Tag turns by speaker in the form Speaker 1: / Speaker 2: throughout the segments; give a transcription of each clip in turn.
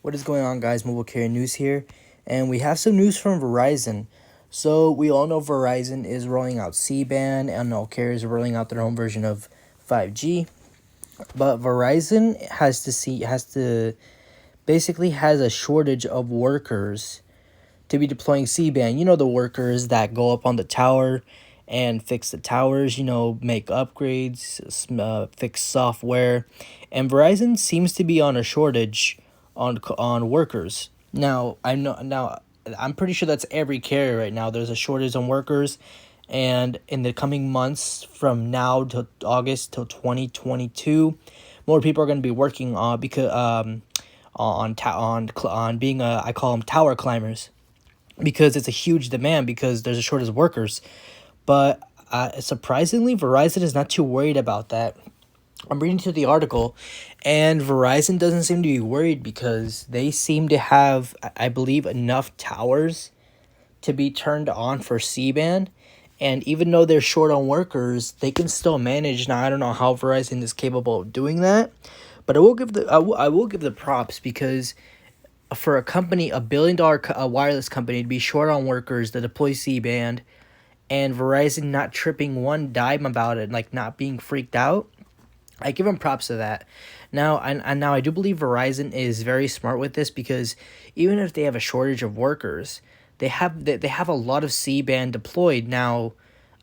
Speaker 1: What is going on, guys? Mobile Carrier News here, and we have some news from Verizon. So we all know Verizon is rolling out C-band, and all carriers are rolling out their own version of 5G. But Verizon basically has a shortage of workers to be deploying C-band. You know, the workers that go up on the tower and fix the towers. Make upgrades, fix software, and Verizon seems to be on a shortage on workers. I'm pretty sure that's every carrier right now. There's a shortage on workers, and in the coming months from now to August till 2022, more people are going to be working on being I call them tower climbers, because it's a huge demand because there's a shortage of workers. But surprisingly, Verizon is not too worried about that. I'm reading through the article, and Verizon doesn't seem to be worried because they seem to have, I believe, enough towers to be turned on for C-band. And even though they're short on workers, they can still manage. Now, I don't know how Verizon is capable of doing that, but I will give the props, because for a company, $1 billion wireless company, to be short on workers to deploy C-band, and Verizon not tripping one dime about it, like not being freaked out, I give them props to that. Now I do believe Verizon is very smart with this, because even if they have a shortage of workers, they have a lot of C-band deployed. Now,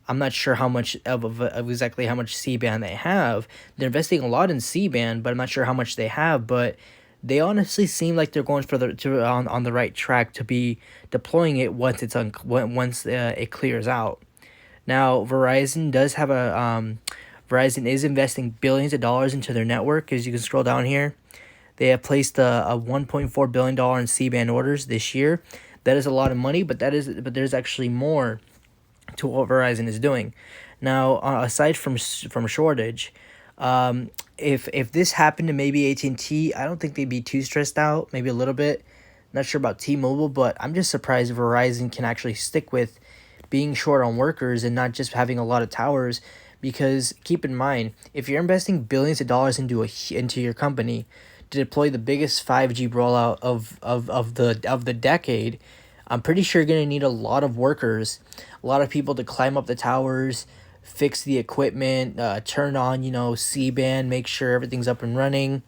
Speaker 1: I'm not sure how much of exactly how much C-band they have. They're investing a lot in C-band, but I'm not sure how much they have. But they honestly seem like they're going on the right track to be deploying it once it clears out. Now, Verizon is investing billions of dollars into their network. As you can scroll down here, they have placed a $1.4 billion in C-band orders this year. That is a lot of money, but there's actually more to what Verizon is doing. Now, aside from shortage, if this happened to maybe AT&T, I don't think they'd be too stressed out. Maybe a little bit. Not sure about T-Mobile, but I'm just surprised Verizon can actually stick with being short on workers and not just having a lot of towers. Because keep in mind, if you're investing billions of dollars into your company to deploy the biggest 5G rollout of the decade, I'm pretty sure you're gonna need a lot of workers, a lot of people to climb up the towers, fix the equipment, turn on C-band, make sure everything's up and running,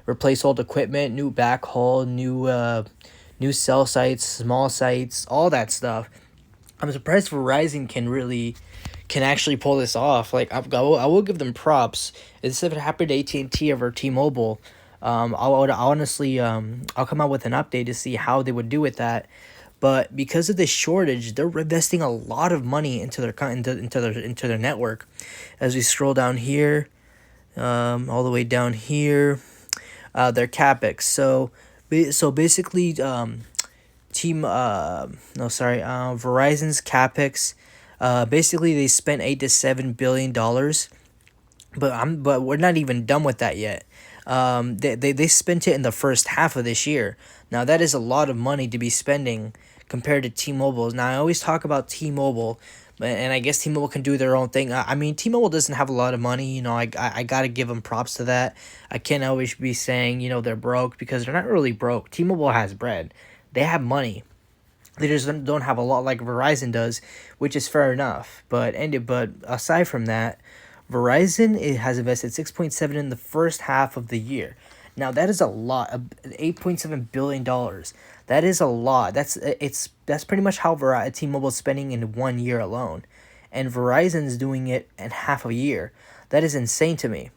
Speaker 1: replace old equipment, new backhaul, new cell sites, small sites, all that stuff. I'm surprised Verizon can actually pull this off. Like, I will give them props. As if it happened to AT&T over T-Mobile, I'll come out with an update to see how they would do with that. But because of this shortage, they're investing a lot of money into their network. As we scroll down here, all the way down here, their capex. So basically, Verizon's capex. Basically, they spent $8 to $7 billion, but we're not even done with that yet. They spent it in the first half of this year. Now, that is a lot of money to be spending compared to T-Mobile. Now, I always talk about T-Mobile, and I guess T-Mobile can do their own thing. I mean, T-Mobile doesn't have a lot of money. I gotta give them props to that. I can't always be saying they're broke, because they're not really broke. T-Mobile has bread. They have money. They just don't have a lot like Verizon does, which is fair enough. But aside from that, Verizon has invested 6.7 in the first half of the year. Now, that is a lot. $8.7 billion. That is a lot. That's pretty much how T-Mobile is spending in 1 year alone, and Verizon's doing it in half a year. That is insane to me.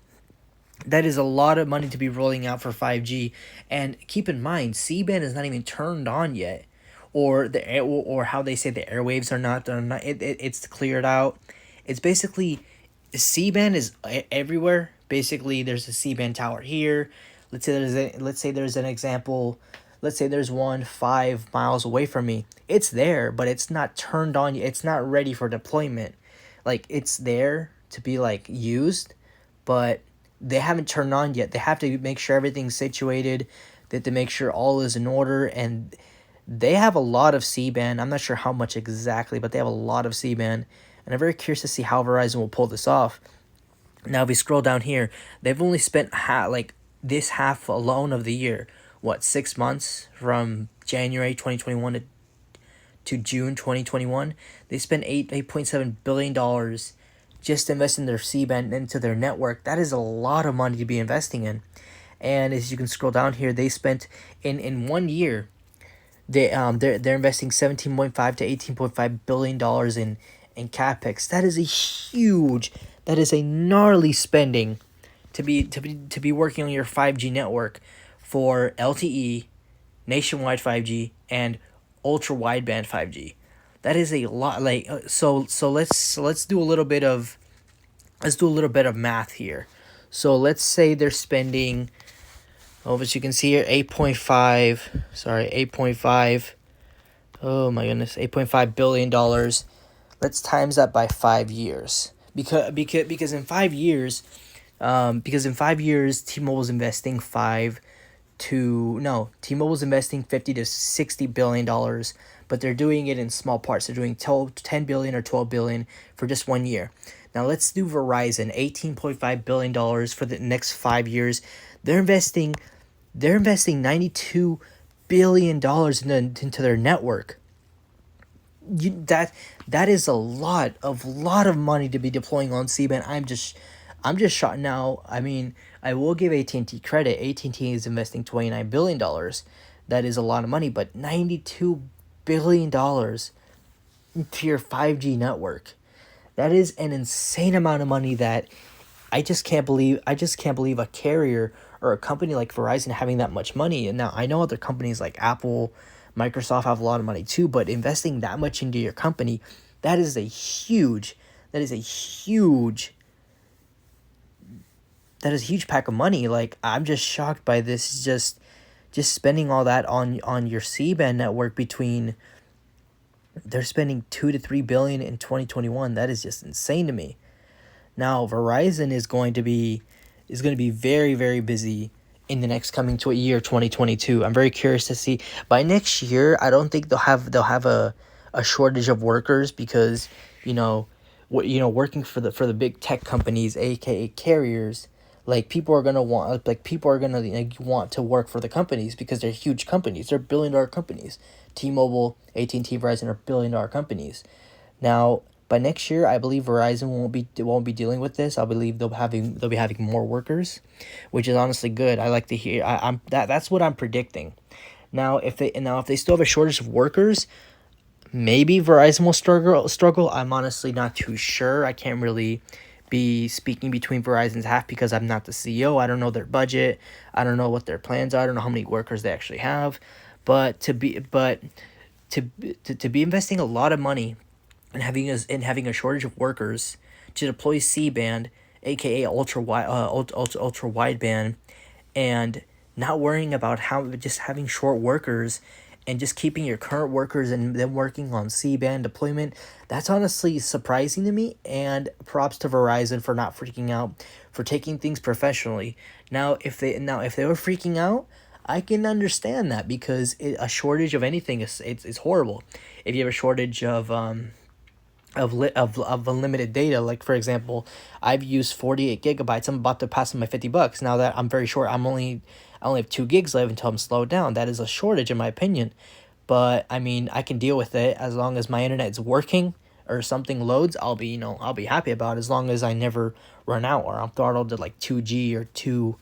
Speaker 1: That is a lot of money to be rolling out for 5G. And keep in mind, C-band is not even turned on yet, or how they say the airwaves are not done. It's cleared out. It's basically, C-band is everywhere. Basically, there's a C-band tower here. Let's say there's an example. Let's say there's one 5 miles away from me. It's there, but it's not turned on. It's not ready for deployment. Like, it's there to be like used, but they haven't turned on yet. They have to make sure everything's situated. They have to make sure all is in order, and they have a lot of C-band. I'm not sure how much exactly, but they have a lot of C-band, and I'm very curious to see how Verizon will pull this off. Now, if we scroll down here, they've only spent this half alone of the year, what, 6 months from January 2021 to June 2021. They spent $8.7 billion just to invest in their C-band into their network. That is a lot of money to be investing in. And as you can scroll down here, they spent in 1 year, they're investing 17.5 to 18.5 billion dollars in capex. That is a huge, that is a gnarly spending to be working on your 5G network for LTE, nationwide 5G, and ultra wideband 5G. That is a lot. Like so let's do a little bit of math here. So let's say they're spending, oh, as you can see here, 8.5, sorry, 8.5, oh my goodness, $8.5 billion. Let's times that by 5 years. Because in 5 years, T-Mobile's investing T-Mobile's investing 50 to 60 billion dollars, but they're doing it in small parts. They're doing 10 billion or 12 billion for just 1 year. Now let's do Verizon, $18.5 billion for the next 5 years. They're investing 92 billion dollars into their network. That is a lot of money to be deploying on C-band. I'm just shocked now. I mean, I will give AT&T credit. AT&T is investing $29 billion. That is a lot of money, but $92 billion into your 5G network. That is an insane amount of money that I just can't believe. I just can't believe a carrier or a company like Verizon having that much money. And now I know other companies like Apple, Microsoft have a lot of money too, but investing that much into your company, that is a huge that is a huge pack of money. Like, I'm just shocked by this. Just spending all that on your C-band network. Between, they're spending 2 to 3 billion in 2021. That is just insane to me. Now Verizon is going to be very, very busy in the next coming to a year, 2022. I'm very curious to see by next year. I don't think they'll have a shortage of workers, because working for the big tech companies, aka carriers, like, people are gonna want to work for the companies because they're huge companies. They're $1 billion companies. T-Mobile, AT&T, Verizon are $1 billion companies. Now, by next year, I believe Verizon won't be dealing with this. I believe they'll be having more workers, which is honestly good. I like to hear. That's what I'm predicting. Now, if they still have a shortage of workers, maybe Verizon will struggle. I'm honestly not too sure. I can't really be speaking between Verizon's half because I'm not the CEO. I don't know their budget. I don't know what their plans are. I don't know how many workers they actually have. But to be investing a lot of money and having a shortage of workers to deploy C-band, aka ultra wideband, and not worrying about just having short workers and just keeping your current workers and them working on C-band deployment, that's honestly surprising to me. And props to Verizon for not freaking out, for taking things professionally. Now, if they were freaking out, I can understand that, because a shortage of anything is horrible. If you have a shortage of unlimited data, like, for example, I've used 48 gigabytes. I'm about to pass on my $50. Now that I'm very short, I only have 2 gigs left until I'm slowed down. That is a shortage in my opinion. But I mean, I can deal with it as long as my internet is working or something loads. I'll be happy about it, as long as I never run out or I'm throttled to like 2G or 2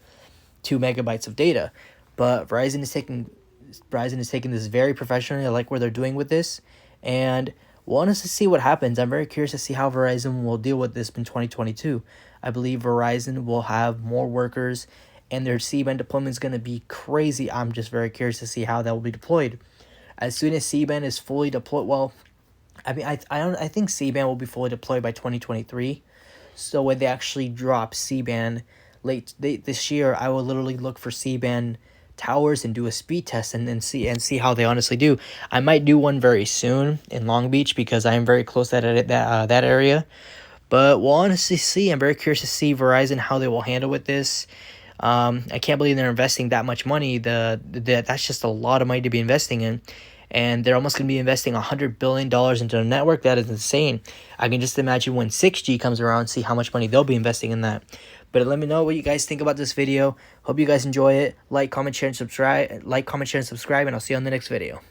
Speaker 1: megabytes of data. But Verizon is taking this very professionally. I like where they're doing with this, and want us to see what happens. I'm very curious to see how Verizon will deal with this in 2022. I believe Verizon will have more workers, and their C-band deployment is going to be crazy. I'm just very curious to see how that will be deployed. As soon as C-band is fully deployed, well, I mean, I think C-band will be fully deployed by 2023. So when they actually drop C-band this year, I will literally look for C-band towers and do a speed test and see how they honestly do. I might do one very soon in Long Beach because I am very close to that area. But we'll honestly see. I'm very curious to see Verizon, how they will handle with this. I can't believe they're investing that much money. That's just a lot of money to be investing in. and they're almost going to be investing $100 billion into the network. That is insane. I can just imagine when 6G comes around, see how much money they'll be investing in that. But let me know what you guys think about this video. Hope you guys enjoy it. Like, comment, share, and subscribe. Like, comment, share, and subscribe, and I'll see you on the next video.